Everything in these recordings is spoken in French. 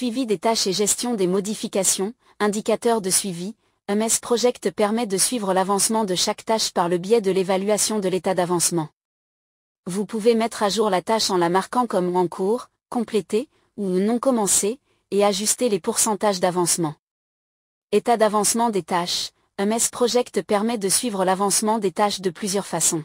Suivi des tâches et gestion des modifications, indicateur de suivi, MS Project permet de suivre l'avancement de chaque tâche par le biais de l'évaluation de l'état d'avancement. Vous pouvez mettre à jour la tâche en la marquant comme en cours, complétée, ou non commencée, et ajuster les pourcentages d'avancement. État d'avancement des tâches, MS Project permet de suivre l'avancement des tâches de plusieurs façons.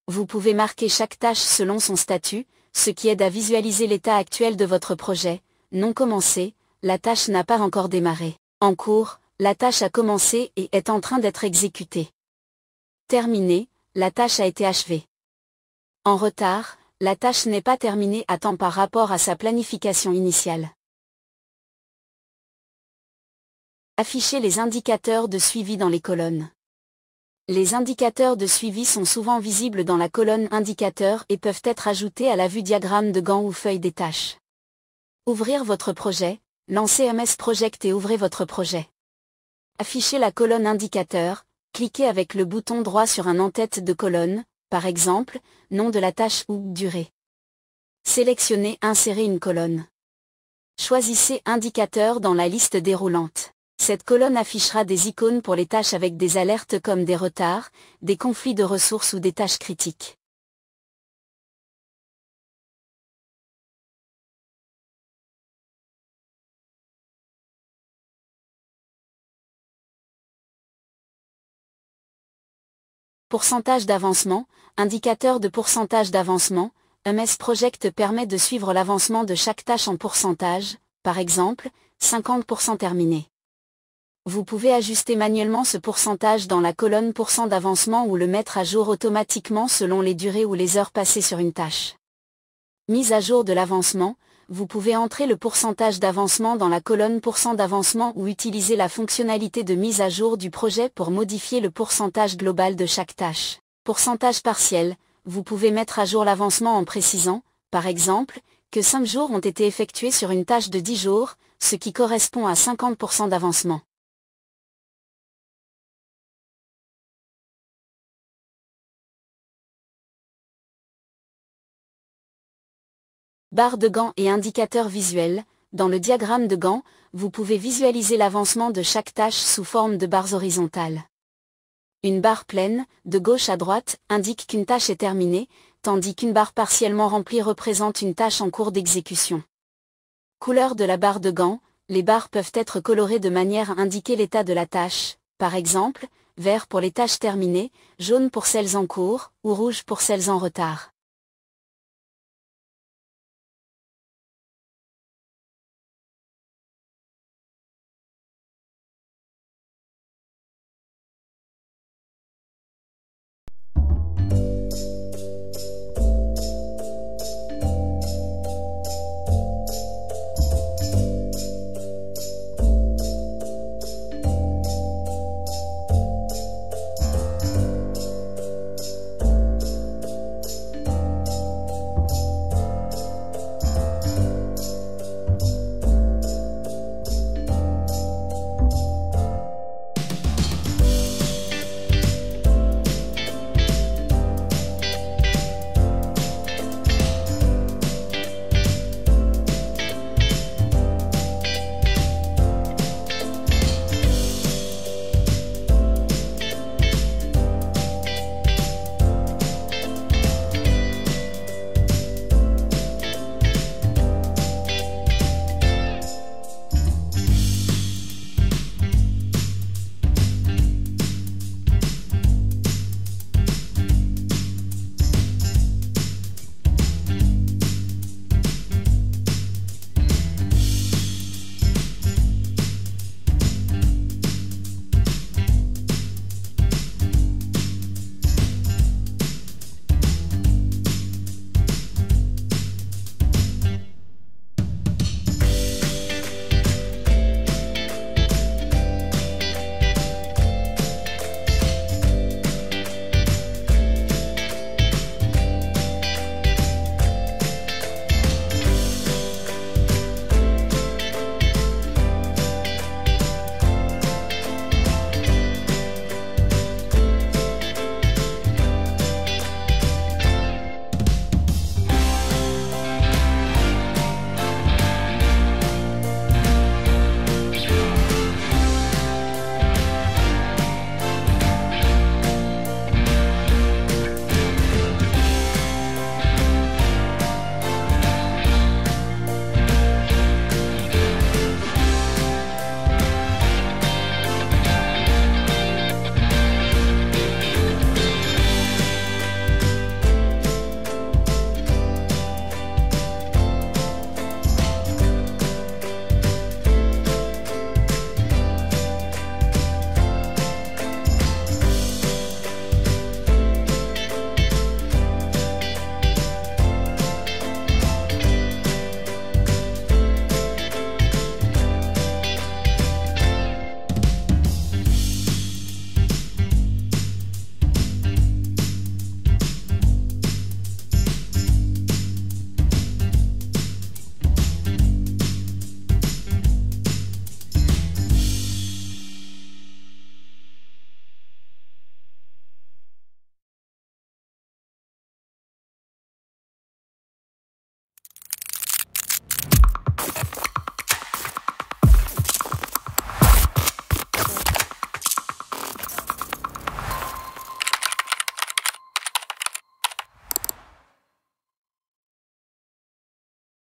Vous pouvez marquer chaque tâche selon son statut, ce qui aide à visualiser l'état actuel de votre projet. Non commencé, la tâche n'a pas encore démarré. En cours, la tâche a commencé et est en train d'être exécutée. Terminé, la tâche a été achevée. En retard, la tâche n'est pas terminée à temps par rapport à sa planification initiale. Afficher les indicateurs de suivi dans les colonnes. Les indicateurs de suivi sont souvent visibles dans la colonne Indicateurs et peuvent être ajoutés à la vue diagramme de Gantt ou feuille des tâches. Ouvrir votre projet, lancez MS Project et ouvrez votre projet. Affichez la colonne Indicateurs, cliquez avec le bouton droit sur un en-tête de colonne, par exemple, nom de la tâche ou durée. Sélectionnez Insérer une colonne. Choisissez Indicateurs dans la liste déroulante. Cette colonne affichera des icônes pour les tâches avec des alertes comme des retards, des conflits de ressources ou des tâches critiques. Pourcentage d'avancement, indicateur de pourcentage d'avancement, MS Project permet de suivre l'avancement de chaque tâche en pourcentage, par exemple, 50% terminé. Vous pouvez ajuster manuellement ce pourcentage dans la colonne % d'avancement ou le mettre à jour automatiquement selon les durées ou les heures passées sur une tâche. Mise à jour de l'avancement, vous pouvez entrer le pourcentage d'avancement dans la colonne % d'avancement ou utiliser la fonctionnalité de mise à jour du projet pour modifier le pourcentage global de chaque tâche. Pourcentage partiel, vous pouvez mettre à jour l'avancement en précisant, par exemple, que 5 jours ont été effectués sur une tâche de 10 jours, ce qui correspond à 50% d'avancement. Barre de Gantt et indicateur visuel. Dans le diagramme de Gantt, vous pouvez visualiser l'avancement de chaque tâche sous forme de barres horizontales. Une barre pleine, de gauche à droite, indique qu'une tâche est terminée, tandis qu'une barre partiellement remplie représente une tâche en cours d'exécution. Couleur de la barre de Gantt. Les barres peuvent être colorées de manière à indiquer l'état de la tâche, par exemple, vert pour les tâches terminées, jaune pour celles en cours, ou rouge pour celles en retard.